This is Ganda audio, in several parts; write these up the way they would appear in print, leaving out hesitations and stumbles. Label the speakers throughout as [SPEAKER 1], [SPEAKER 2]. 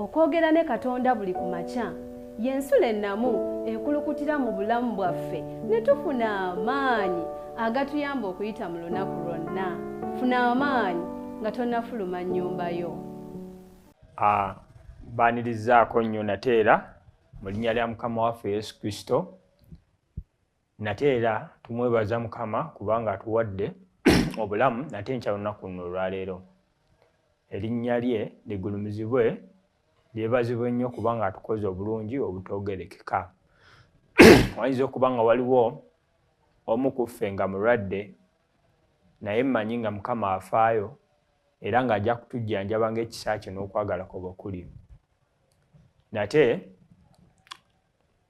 [SPEAKER 1] okwogera ne Katonda buli ku makya y'ensula ennamu ekulukutira mu bulamu bwaffe ne tufuna amaanyi agatuyamba okuyita mu lunaku lwonna. Funa amaanyi nga tonnafuluma nnyumba yo.
[SPEAKER 2] Baanirizaako nnyo nateera mu linnya lya Mukama waffe Yesu Kristo. Nateera tumwebaza Mukama kubanga atuwadde obulamu nate nkya lunaku luno olwaleero. Erinnya lye ligulumizibwe lyebazibwe nnyo kubanga atukoze obulungi obutoogerekeka. Wayinza okuba nga waliwo omu ku ffe nga mulwadde naye mmanyi nga Mukama afaayo era ng'ajja kutujjanjaba ng'ekisa kye n'okwagala kwe bwe kuli. Nate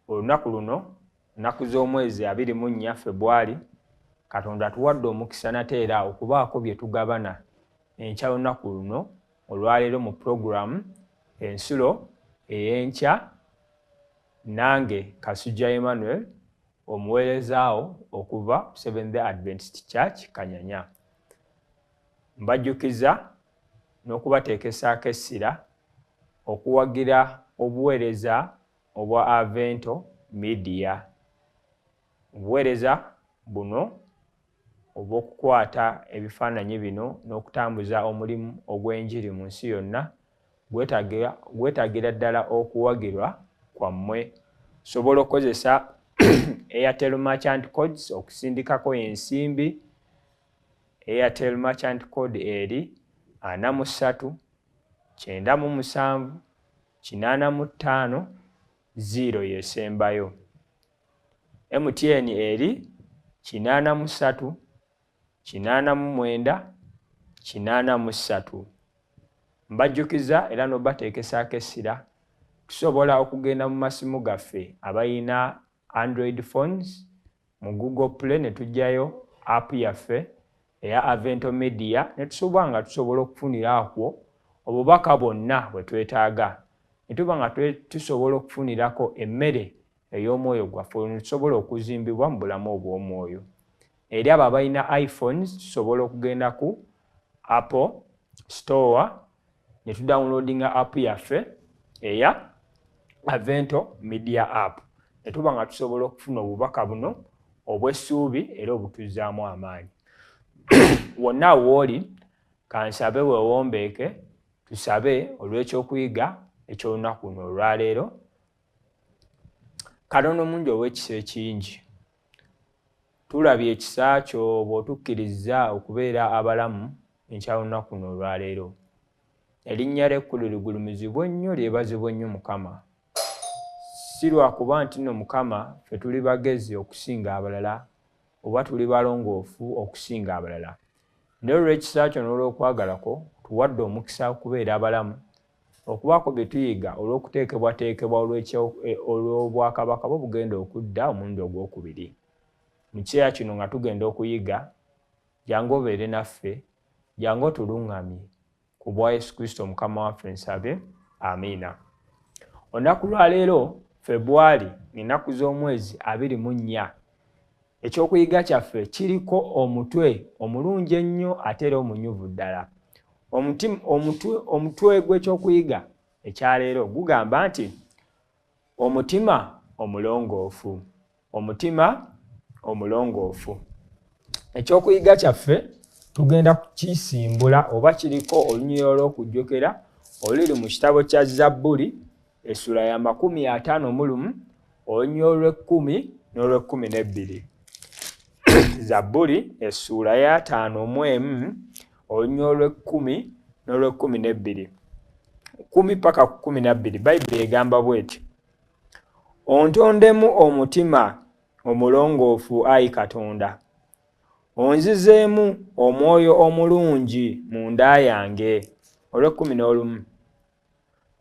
[SPEAKER 2] olunaku luno nnaku z'omwezi 24 Februari Katonda atuwadde omukisa nateera okubaako bye tugabana enkya lunaku luno olwaleero mu puroguramu ensulo ey'enkya nange Kasujja Emmanuel omuweerezaawo okuva Seventh Day Adventist Church Kanyanya. Mbajjukiza n'okubateekesaako essira okuwagira obuweereza obwa Avento Media. Obuweereza buno obw'okukwata ebifaananyi bino n'okutambuza omulimu ogw'enjiri mu nsi yonna gwetaagira ddala okuwagirwa kwammwe. Sobola okukozesa Airtel Merchant Codes okusindikako ensimbi. Airtel Merchant Code eri 43 97 85 0 yesembayo. MTN eri 83 89 83. Mbajjukiza era n'obateekesaako essira tusobola okugenda mu masimu gaffe abayina Android phones mu Google Play ne tujjayo app yaffe eya Avento Media ne tusobola okufuniraakwo obubaka bwonna bwe twetaaga. Ne tuba nga tusobola okufunirako emmere ey'omwoyo gwaffe ne tusobola okuzimbibwa mu bulamu obw'omwoyo. Eri abo abalina iPhones tusobola okugenda ku Apple Store ne tudownloadinga app yaffe eya Avento Media app. Ne tuba nga tusobola okufuna obubaka buno obw'essuubi era obutuzzaamu amaanyi. Wonna wooli kansabe weewombeeke tusabe olw'ekyokuyiga eky'olunaku luno olwaleero. Katonda omungi ow'ekisa ekingi, tulabye ekisa kyo bw'otukkiriza okubeera abalamu enkya lunaku luno olwaleero. Erinnya ly'ekkulu ligulumizibwe nnyo lyebazibwe nnyo Mukama. Si lwakuba nti nno Mukama ffe tuli bagezi okusinga abalala oba tuli balongoofu okusinga abalala. Naye olw'ekisa kyo n'olw'okwagalako tuwadde omukisa okubeera abalamu, okubaako bye tuyiga olw'okuteekebwateekebwa olw'obwakabaka bwe bugenda okudda omulundi ogwokubiri. Mu kiseera kino nga tugenda okuyiga, jangu obeere naffe, jangu otuluŋŋamye ku bwa Yesu Kristo Mukama waffe nsabe. Amiina. Olunaku lwa leero Februari ennaku z'omwezi 24 ekyokuyiga kyaffe kiriko omutwe omulungi ennyo ate era omunyuvu ddala. Omutwe gw'ekyokuyiga ekyaleero gugamba nti omutima omulongoofu. Omutima omulongoofu. Ekyokuyiga kyaffe tugenda kukisimbula oba kiriko olunyiriro lw'okujjokera oluli mu kitabo kya Zabbuli essula ya 51 olunyiriro lw'e10 n'olw'e12. Zabbuli essula ya 51 olunyiriro lw'e10 n'olw'e12. 10 paka ku 12 Bayibuli egamba bw'eti: ontondemu omutima omulongoofu ayi Katonda, onzizeemu omwoyo omulungi mu nda yange. Olw'e11.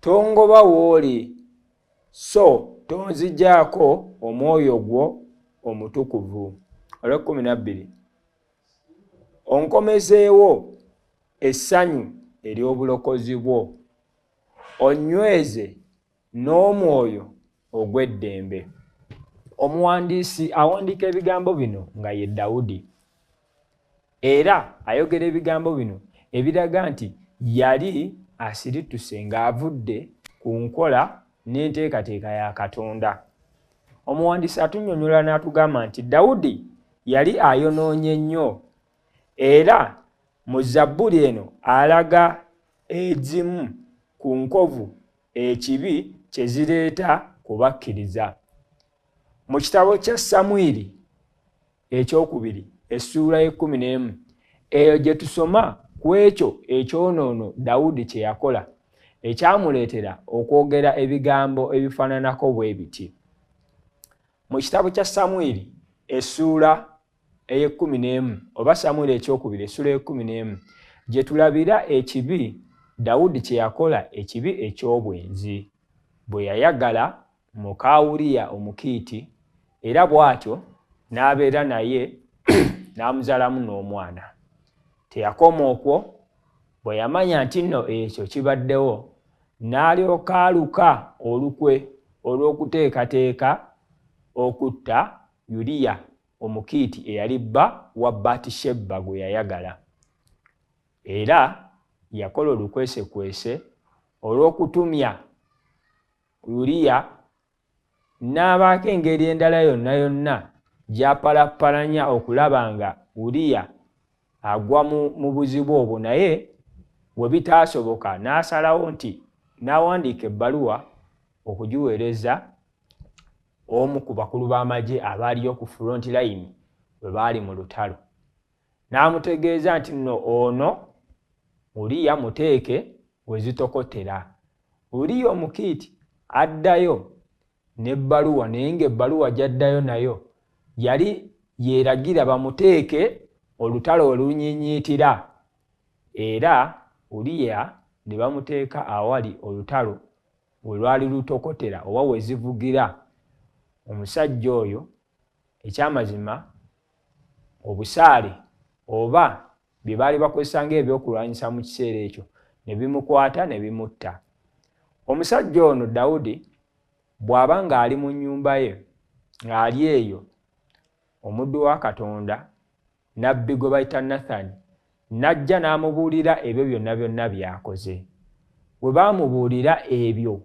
[SPEAKER 2] Tongoba w'oli so tonzigyako omwoyo gwo omutukuvu. Olw'e12. Onkomezeewo essanyu ery'obulokozi bwo, onyweze n'omwoyo ogw'eddembe. Omuwandiisi awandiika ebigambo bino nga ye Dawudi, era ayogera ebigambo bino ebiraga nti yali asirituse ng'avudde ku ku nkola n'enteekateeka ya Katonda. Omuwandiisi atunnyonnyola n'atugamba nti Dawudi yali ayonoonye nnyo, era mu Zabbuli eno alaga ezimu ku nkovu ekibi kye zireeta kubakkiriza. Mu kitabo kya Samwiri ekyokubiri essuula ye-11 eyo gye tusoma ku ekyo ekyonoono Dawudi kye yakola ekyamuleetera okwogera ebigambo ebifaananako bwe biti. Mu kitabo kya Samwiri essuula eye-11 oba Samwiri ekyokubiri essuula ye-11 gye tulabira ekibi Dawudi kye yakola, ekibi eky'obwenzi, bwe yayagala muka Uliya Omukiiti, era bw'atyo n'abeera naye n'amuzaalamu n'omwana. Teyakoma okwo, bwe yamanya nti nno ekyo kibaddewo n'alyoka aluka olukwe olw'okuteekateeka okutta Uliya Omukiiti eyali bba wa Batisheba gwe yayagala. Era yakola olukwesekwese olw'okutumya Uliya n'abaako engeri endala yonna yonna gy'apalappalanya okulaba nga Uliya agwa mu buzibu obwo, naye bwe bitaasoboka n'asalawo nti n'awandiika ebbaluwa okugiweereza omu ku bakulu b'amagye abaaliyo ku front line bwe baali mu lutalo. N'amutegeeza nti nno ono Uliya muteeke we zitokotera. Uliya Omukiiti addayo n'ebbaluwa, naye ng'ebbaluwa gy'addayo nayo yali yeeragira bamuteeke olutalo olunyiinyiitira, era Uliya ne bamuteeka awali olutalo we lwali lutokotera oba we zivugira. Omusajja oyo ekyamazima obusaale oba bye baali bakozesa ng'ebyokulwanyisa mu kiseera ekyo ne bimukwata ne bimutta. Omusajja ono Dawudi bw'aba ng'ali mu nnyumba ye ng'ali eyo, omuddu wa Katonda nabbi gwe bayita Nathani n'ajja n'amubuulira ebyo byonna byonna by'akoze. Bwe baamubuulira ebyo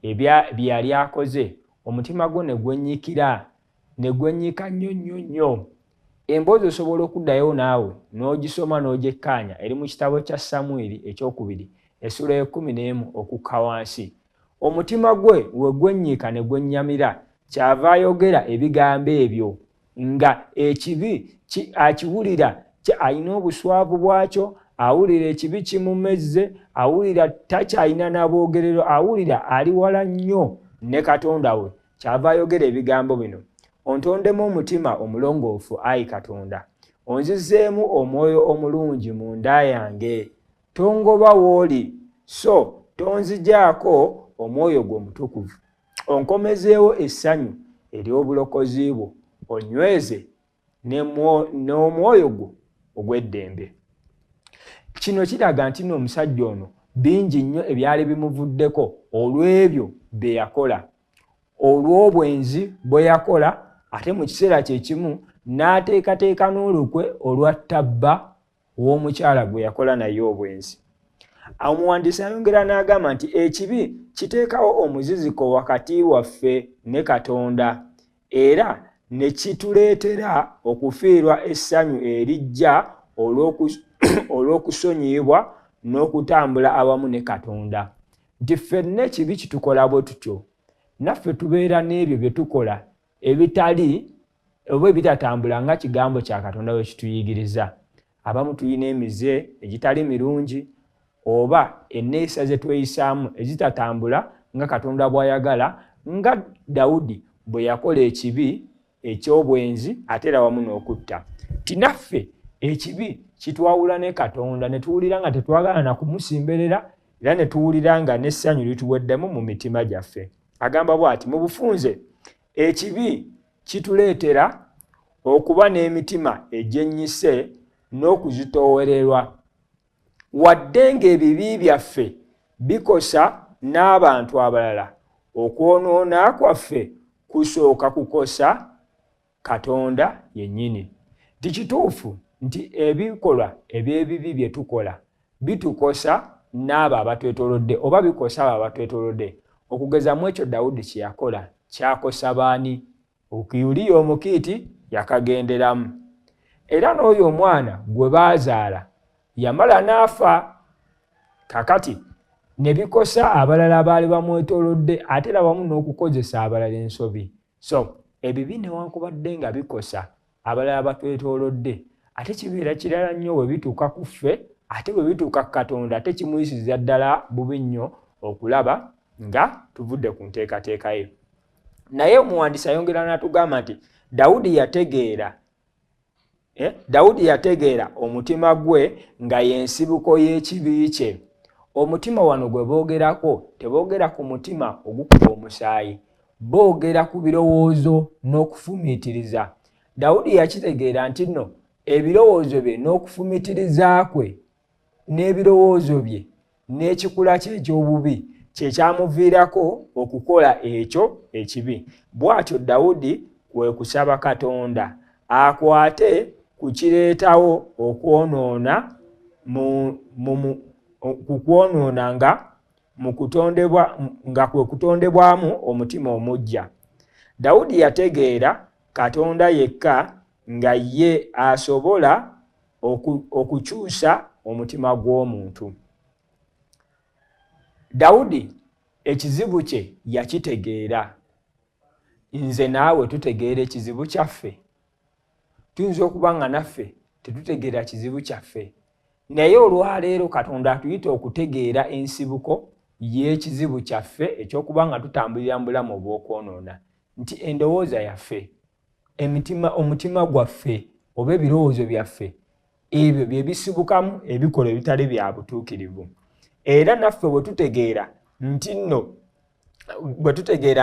[SPEAKER 2] bye yali akoze, omutima gwe ne gwennyikira, ne gwennyika nnyo nnyo nnyo. Emboozi osobola okuddayo naawe n'ogisoma n'ogyekkaanya eri mu kitabo kya Samwiri ekyokubiri essuula ye-11 okukka wansi. Omutima gwe we gwennyika ne gwennyamira, kyava ayogera ebigambo ebyo nga ekibi akiwulira, alina obuswavu bwakyo, awulira ekibi kimumezze, awulira takyalina n'aboogerero, awulira ali wala nnyo ne Katonda we. Kyava ayogera ebigambo bino: ontondemu omutima omulongoofu, ayi Katonda, onzizeemu omwoyo omulungi mu nda yange. Tongoba w'oli, so tonzigyako omwoyo gwo omutukuvu. Onkomezeewo essanyu ery'obulokozi bwo, onyweze n'omwoyo gwo ogw'eddembe. Kino kiraga nti n'omusajja ono bingi nnyo ebyali bimuvuddeko olw'ebyo bye yakola, olw'obwenzi bwe yakola, ate mu kiseera kye kimu n'ateekateeka n'olukwe olwattabba w'omukyala gwe yakola naye obwenzi. Omuwandiisi ayongera n'agamba nti ekibi kiteekawo omuziziko wakati waffe ne Katonda, era ne kituleetera okufiirwa essanyu erijja olw'okusonyiyibwa n'okutambula awamu ne Katonda. Nti ffenna ekibi kitukola bwe tutyo, naffe tubeera n'ebyo bye tukola ebitali oba ebitatambula nga kigambo kya Katonda bwe kituyigiriza. Abamu tulina emize egitali mirungi oba enneeyisa ze tweyisaamu ezitatambula nga Katonda bw'ayagala, nga Dawudi bwe yakola ekibi eky'obwenzi ate era wamu n'okutta. Tinaffe ekibi kitwawula ne Katonda ne tuwulira nga tetwagala na kumusimberera, era ne tuwulira nga n'essanyu lituweddemu mu mitima gyaffe. Agamba bw'ati: mu bufunze ekibi kituleetera okuba n'emitima egyennyise n'okuzitoowererwa, wadde ng'ebibi byaffe bikosa n'abantu abalala, okwonoona kwaffe kusooka kukosa Katonda yennyini. Tikituufu nti ebikolwa eby'ebibi bye tukola bitukosa n'abo abatwetoolodde oba bikosa abo abatwetoolodde. Okugeza mu ekyo Dawudi kye yakola kyakosa baani? Ukiyuliya Omukiiti yakagenderamu. Era n'oyo omwana gwe baazaala yamala n'afa. Kakati ne bikosa abalala baali bamwetoolodde ate era wamu n'okukozesa abalala ensobi. So ebibi newankubadde nga bikosa abalala batwetoolodde, ate kibeera kirala nnyo bwe bituuka ku ffe, ate bwe bituuka ku Katonda ate kimuyisiza ddala bubi nnyo okulaba nga tuvudde ku nteekateeka ye. Naye omuwandiisi ayongera n'atugamba nti Dawudi yategeera omutima gwe nga y'ensibuko y'ekibi kye. Omutima wano gwe boogerako teboogera ku mutima ogukuba omusaayi, boogera ku birowoozo n'okufumiitiriza. Dawudi yakitegeera nti nno ebirowoozo bye n'okufumiitiriza kwe n'ebirowoozo bye n'ekikula kye eky'obubi kye kyamuviirako okukola ekyo ekibi. Bw'atyo Dawudi kwe kusaba Katonda akwate ku kireetawo okwonoona nga kwe kutondebwamu omutima omuggya. Dawudi yategeera Katonda yekka nga ye asobola okukyusa omutima gw'omuntu. Dawudi ekizibu kye yakitegeera. Nze naawe tutegeera ekizibu kyaffe. Tuyinza okuba nga naffe tetutegeera kizibu kyaffe. Naye olwaleero Katonda atuyita okutegeera ensibuko y'ekizibu kyaffe ekyokuba nga tutambulira mu bulamu obw'okwonoona. Nti endowooza yaffe, omutima gwaffe oba ebirowoozo byaffe, ebyo bye bisibukamu ebikolwa ebitali bya butuukirivu. Era naffe bwe tutegeera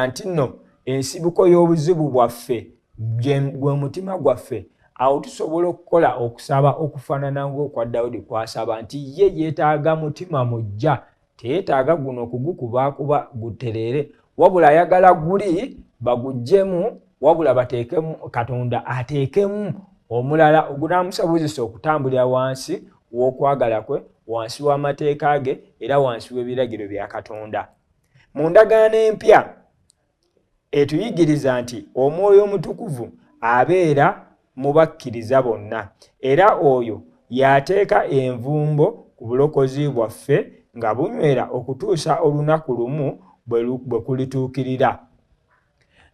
[SPEAKER 2] nti nno ensibuko y'obuzibu bwaffe gwe mutima gwaffe, awo tusobola okukola okusaba okufaanana ng'okwa Dawudi kwasaba nti ye yeetaaga mutima muggya, teyeetaaga guno okugukubaakuba gutereere, wabula ayagala guli baguggyemu, wabula bateekemu Katonda ateekemu omulala ogunaamusobozesa okutambulira wansi w'okwagala kwe, wansi w'amateeka ge era wansi w'ebiragiro bya Katonda. Mu ndagaano empya etuyigiriza nti Omwoyo Omutukuvu abeera mu bakkiriza bonna, era oyo y'ateeka envumbo ku bulokozi bwaffe nga bunywera okutuusa olunaku lumu bwe kulituukirira.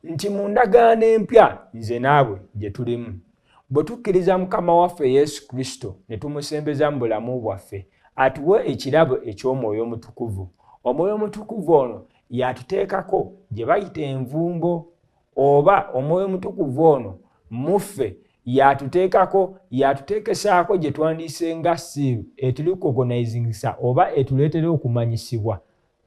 [SPEAKER 2] Nti mu ndagaano empya nze naawe gye tulimu, bwe tukkiriza Mukama waffe Yesu Kristo ne tumusembeza mu bulamu bwaffe, atuwe ekirabo eky'Omwoyo Omutukuvu. Omwoyo Omutukuvu ono yatuteekako gye bayita envumbo, oba Omwoyo Omutukuvu ono muffe yatuteekesaako gye twandiise nga seal etulikogonizingisa oba etuleetera okumanyisibwa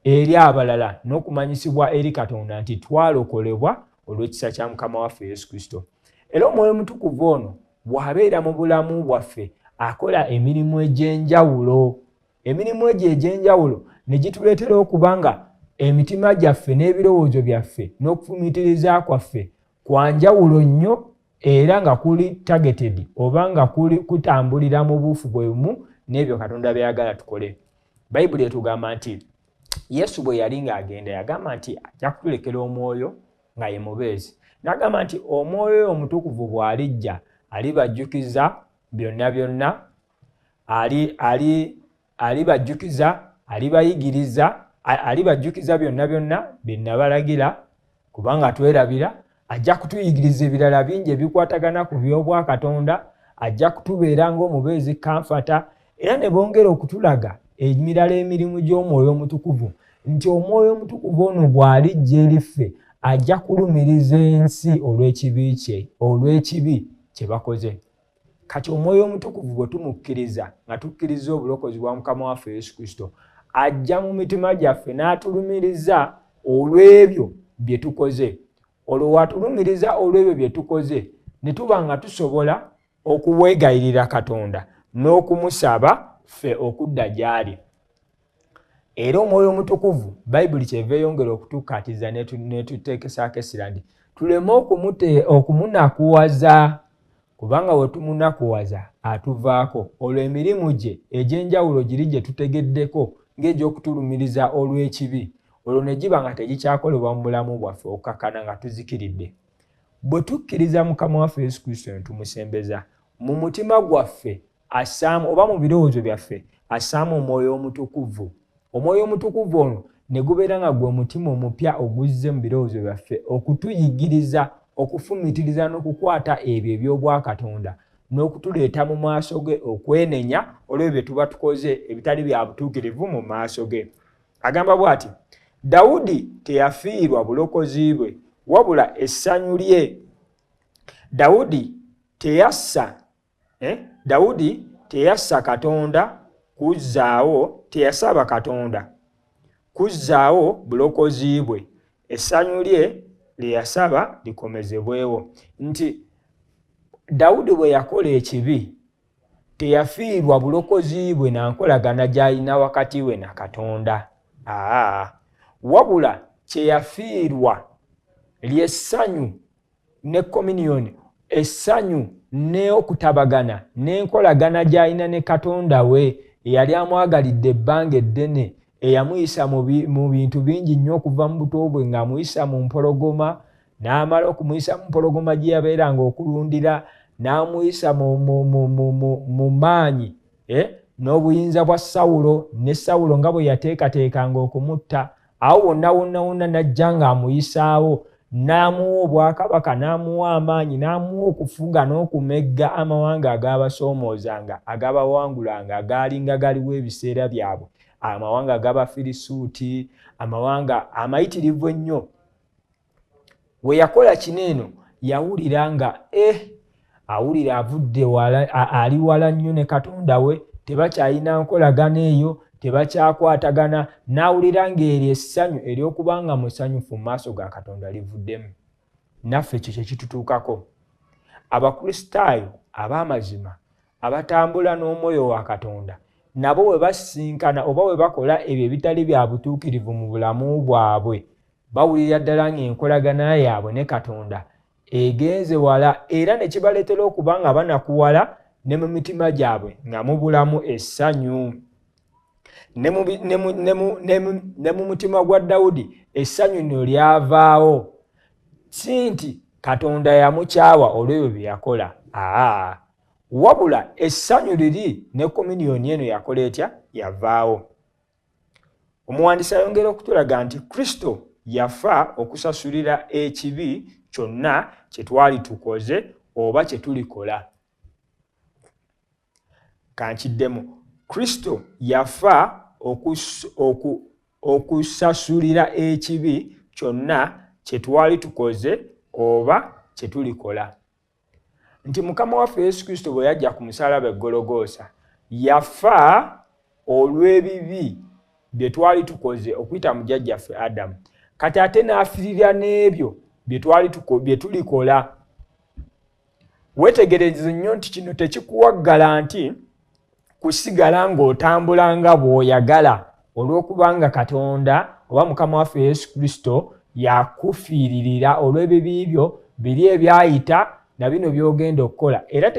[SPEAKER 2] eri abalala n'okumanyisibwa eri Katonda nti twalokolebwa olw'ekisa kya Mukama waffe Yesu Kristo. Era Omwoyo Omutukuvu ono bw'abeera mu bulamu bwaffe akola emirimu egy'enjawulo. Emirimu egyo egy'enjawulo ne gituleetera okuba nga emitima gyaffe n'ebirowoozo byaffe n'okufumiitiriza kwaffe kwa njawulo nnyo, era nga kuli targeted oba nga kutambulira mu buufu bwe bumu n'ebyo Katonda byayagala tukole. Bayibuli etugamba nti Yesu bwe yali ng'agenda yagamba nti ajja kutulekera Omwoyo nga ye mubeezi. N'agamba nti Omwoyo Omutukuvu bw'alijja alibajjukiza byonna byonna, alibajjukiza, alibayigiriza, alibajjukiza byonna byonna bye nabalagira, kubanga twerabira. Ajja kutuyigiriza ebirala bingi ebikwatagana ku by'obwa Katonda, ajja kutubeera ng'omubeezi kamfata, era ne bongera okutulaga emirala emirimu gy'Omwoyo Omutukuvu, nti Omwoyo Omutukuvu ono bw'alijja eri ffe ajja kulumiriza ensi olw'ekibi kye bakoze. Kati Omwoyo Omutukuvu bwe tumukkiriza nga tukkiriza obulokozi bwa Mukama waffe Yesu Kristo, ajja mu mitima gyaffe n'atulumiriza olw'ebyo bye tukoze. Olwo watulumiriza olw'ebyo bye tukoze ne tuba nga tusobola okuweegayirira Katonda n'okumusaba ffe okudda gy'ali. Era Omwoyo Omutukuvu Bayibuli kyeva eyongera okutukkaatiza n'etuteekesaako essira nti tuleme okumunakuwaza, kubanga we tumunakuwaza atuvaako. Olwo emirimu gye egy'enjawulo giri gye tutegeddeko ng'egy'okutulumiriza olw'ekibi, olwo ne giba nga tegikyakolebwa mu bulamu bwaffe okukakana nga tuzikiridde. Bwe tukkiriza Mukama waffe Yesu Kristo ne tumusembeza, mu mutima gwaffe assaamu oba mu birowoozo byaffe assaamu Omwoyo Omutukuvu. Omwoyo Omutukuvu ono ne gubeera nga gwe mutima omupya oguzze mu birowoozo byaffe okutuyigiriza, okufumitiriza n'okukwata ebyo eby'obwakatonda n'okutuleeta mu maaso ge okwenenya olw'ebyo bye tuba tukoze ebitali bya butuukirivu mu maaso ge. Agamba bw'ati, Dawudi teyafiirwa bulokozi bwe, wabula essanyu lye. Dawudi teyassa Katonda kuzzaawo, teyasaba Katonda kuzzaawo bulokozi bwe, essanyu lye lye yasaba likomezebwewo. Nti Dawudi bwe yakola ekibi teyafiirwa bulokozi bwe na nkolagana gy'alina wakati we na Katonda. Wabula kye yafiirwa ly'essanyu ne communion, essanyu n'okutabagana n'enkolagana gy'alina ne Katonda we eyali amwagalidde ebbanga eddene, eyamuyisa mu bintu bingi nnyo okuva mu buto bwe ng'amuyisa mu mpologoma, n'amala okumuyisa mu mpologoma gye yabeeranga okulundira, n'amuyisa mu maanyi n'obuyinza bwa Sawulo, ne Sawulo nga bwe yateekateekanga okumutta. Awo wonna n'ajja ng'amuyisaawo, n'amuwa obwakabaka, n'amuwa amaanyi, n'amuwa okufuga n'okumegga amawanga ag'abasoomoozanga, ag'abawangulanga, agaalinga galiwo ebiseera byabwe, amawanga ag'Abafirisuuti, amawanga amayitirivu ennyo. We yakola kino eno yawulira nga awulira avudde wala, ali wala nnyo ne Katonda we, tebakyalina nkolagana eyo, tebakyakwatagana, n'awulira ng'eryo essanyu ery'okubanga musanyufu mu maaso ga Katonda livuddemu. Naffe ekyo kye kitutuukako. Abakristaayo ab'amazima abatambula n'omwoyo wa Katonda, nabo bwe basinkana oba bwe bakola ebyo ebitali bya butuukirivu mu bulamu bwabwe, bawulira ddala ng'enkolagana yaabwe ne Katonda egenze wala, era ne kibaleetera okuba nga banakuwala ne mu mitima gyabwe nga mubulamu essanyu. Ne mu mutima gwa Dawudi essanyu nno lyavaawo, si nti Katonda yamukyawa olw'ebyo bye yakola, wabula essanyu liri ne communion eno yakola etya? Yavaawo. Omuwandiisi ayongera okutulaga nti Kristo yafa okusasulira ekibi kyonna kye twali tukoze oba kye tulikola. Kankiddemu, Kristo yafa okusasulira ekibi kyonna kye twali tukoze oba kye tulikola. Nti Mukama waffe Yesu Kristo bwe yajja ku musaalaba e Gologoosa yafa olw'ebibi bye twali tukoze okuyita mu jjajjaffe Adamu, kati ate n'afirira n'ebyo bye tulikola. Weetegereze nnyo nti kino tekikuwaggala nti kusigala ng'otambula nga bw'oyagala olw'okubanga Katonda oba Mukama waffe Yesu Kristo yakufiiririra olw'ebibi byo biri ebyayita na bino by'ogenda okukola, era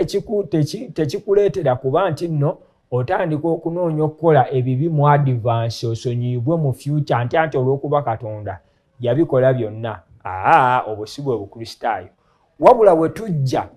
[SPEAKER 2] tekikuleetera kuba nti nno otandika okunoonya okukola ebibi mu advance osonyiibwe mu future nti olw'okuba Katonda yabikola byonna. Obwo si bwe Bukristaayo. Wabula bwe tujja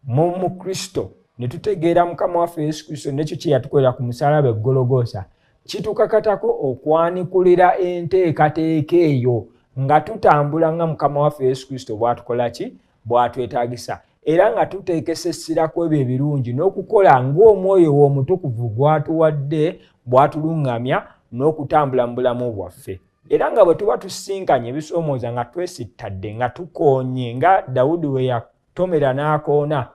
[SPEAKER 2] mu Kristo ne tutegeera Mukama waffe Yesu Kristo n'ekyo kye yatukolera ku musaalaba e Gologoosa, kitukakatako okwanikulira enteekateeka eyo nga tutambula nga Mukama waffe Yesu Kristo bw'atukola ki? Bw'atwetaagisa, era nga tuteekesesirako ebyo ebirungi n'okukola ng'Omwoyo w'Omutukuvu gw'atuwadde bw'atuluŋŋamya n'okutambula mu bulamu bwaffe. Era nga bwe tuba tusinkanye ebisoomooza nga twesittadde, nga tukoonye, nga Dawudi we yatomera n'akoona,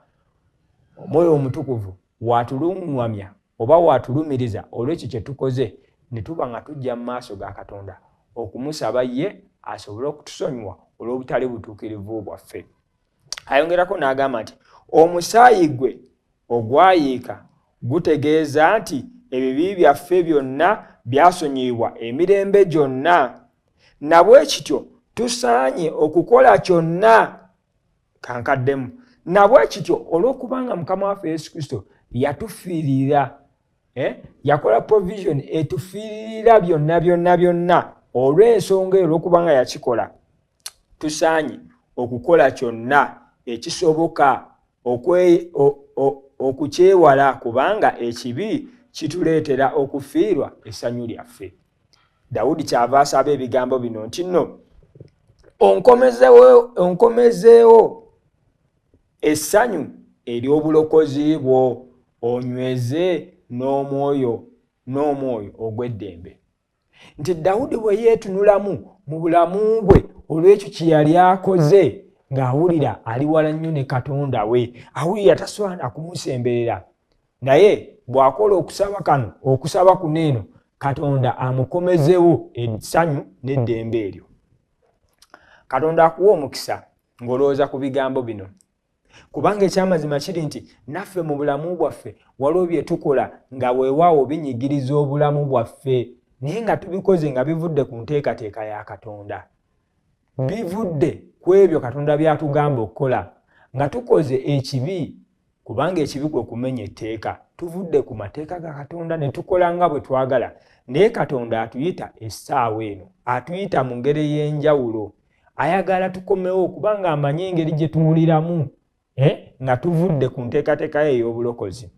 [SPEAKER 2] Omwoyo Omutukuvu w'atuluŋŋamya oba w'atulumiriza olw'ekyo kye tukoze, ne tuba nga tujja mu maaso ga Katonda okumusaba ye asobole okutusonyiwa olw'obutali butuukirivu bwaffe. Ayongerako n'agamba nti omusaayi gwe ogwayiika gutegeeza nti ebibi byaffe byonna byasonyiyibwa emirembe gyonna, na bwe kityo tusaanye okukola kyonna. Kankaddemu, na bwe kityo olw'okubanga Mukama waffe Yesu Kristo yatufiirira yakola provision etufiirira byonna olw'ensonga olw'okubanga yakikola tusaanye okukola kyonna ekisoboka okukyewala kubanga ekibi kituleetera okufiirwa essanyu lyaffe. Dawudi kyava asaba ebigambo bino nti nno onkomezeewo essanyu ery'obulokozi bwo onyweze n'omwoyo ogw'eddembe. Nti Dawudi bwe yeetunulamu mu bulamu bwe olw'ekyo kye yali akoze ng'awulira ali wala nnyo ne Katonda we, awulira tasobola kumusemberera, naye bw'akola okusaba kuno eno Katonda amukomezewo essanyu n'eddembe eryo. Katonda akuwa omukisa ng'olowooza ku bigambo bino, kubanga ekyamazima kiri nti naffe mu bulamu bwaffe waliwo bye tukola nga weewaawo binyigiriza obulamu bwaffe, naye nga tubikoze nga bivudde ku nteekateeka ya Katonda, bivudde ku ebyo Katonda by'atugamba okukola, nga tukoze ekibi, kubanga ekibi kwe kumenya etteeka. Tuvudde ku mateeka ga Katonda ne tukola nga bwe twagala, naye Katonda atuyita essaawa eno, atuyita mu ngeri y'enjawulo, ayagala tukomewo kubanga amanyi engeri gye tuwuliramu nga tuvudde ku nteekateeka ye ey'obulokozi.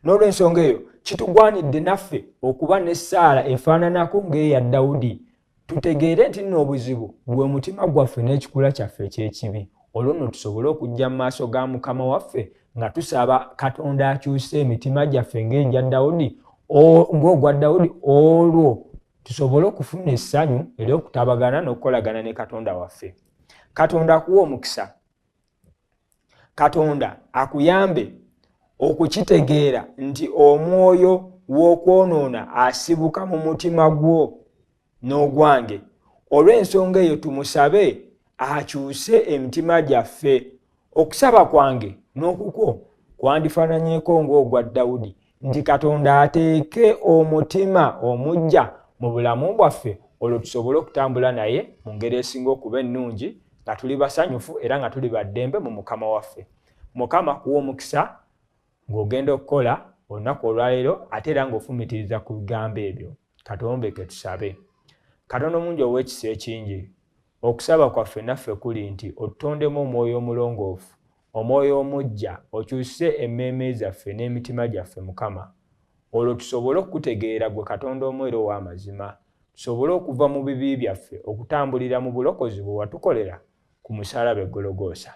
[SPEAKER 2] N'olw'ensonga eyo kitugwanidde naffe okuba n'essaala efaananako ng'eya Dawudi, tutegeere nti nno obuzibu bwe mutima gwaffe n'ekikula kyaffe eky'ekibi. Olwo nno tusobole okujja mu maaso ga Mukama waffe nga tusaba Katonda akyuse emitima gyaffe ng'egya Dawudi, ng'ogwa Dawudi, olwo tusobole okufuna essanyu ery'okutabagana n'okukolagana ne Katonda waffe. Katonda akuwa omukisa. Katonda akuyambe okukitegeera nti omwoyo w'okwonoona asibuka mu mutima gwo n'ogwange. Olw'ensonga eyo tumusabe akyuse emitima gyaffe. Okusaba kwange n'okukwo kwandifaananyeeko ng'ogwa Dawudi, nti Katonda ateeke omutima omuggya mu bulamu bwaffe, olwo tusobole okutambula naye mu ngeri esinga okuba ennungi, nga tuli basanyufu era nga tuli baddembe mu Mukama waffe. Mukama kuwa omukisa ng'ogenda okukola olunaku olwaleero, ate era ng'ofumitiriza ku bigambo ebyo. Katombeke tusabe. Katonda omungi ow'ekisa ekingi, okusaba kwaffe naffe kuli nti otutondemu omwoyo omulongoofu, omwoyo omuggya, okyuse emmeeme zaffe n'emitima gyaffe Mukama. Olwo tusobole okutegeera gwe Katonda omweru ow'amazima, tusobole okuva mu bibi byaffe okutambulira mu bulokozi bwe watukolera ku musaalaba e Gologoosa.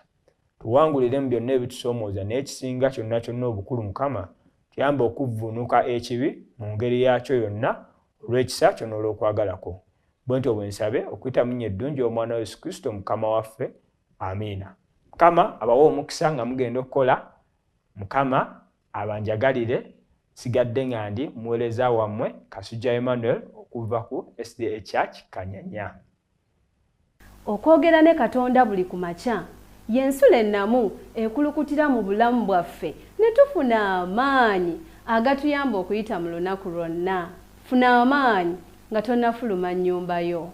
[SPEAKER 2] Tuwangulire mu byonna ebitusoomooza n'ekisinga kyonna obukulu Mukama, tuyambe okuvvuunuka ekibi mu ngeri yakyo yonna olw'ekisa kyo n'olw'okwagalako. Bwentyo bwe nsabe okuyita mu nnya eddungi omwana wa Yesu Kristo Mukama waffe. Amiina. Mukama abawe omukisa nga mugenda okukola. Mukama abanjagalire. Sigadde nga ndi muweereza wammwe Kasujja Emmanuel okuva ku SDA Church Kanyanya.
[SPEAKER 1] Okwogera ne Katonda buli ku makya y'ensula ennamu ekulukutira mu bulamu bwaffe ne tufuna amaanyi agatuyamba okuyita mu lunaku lwonna. Funa amaanyi nga tonnafuluma nnyumba yo.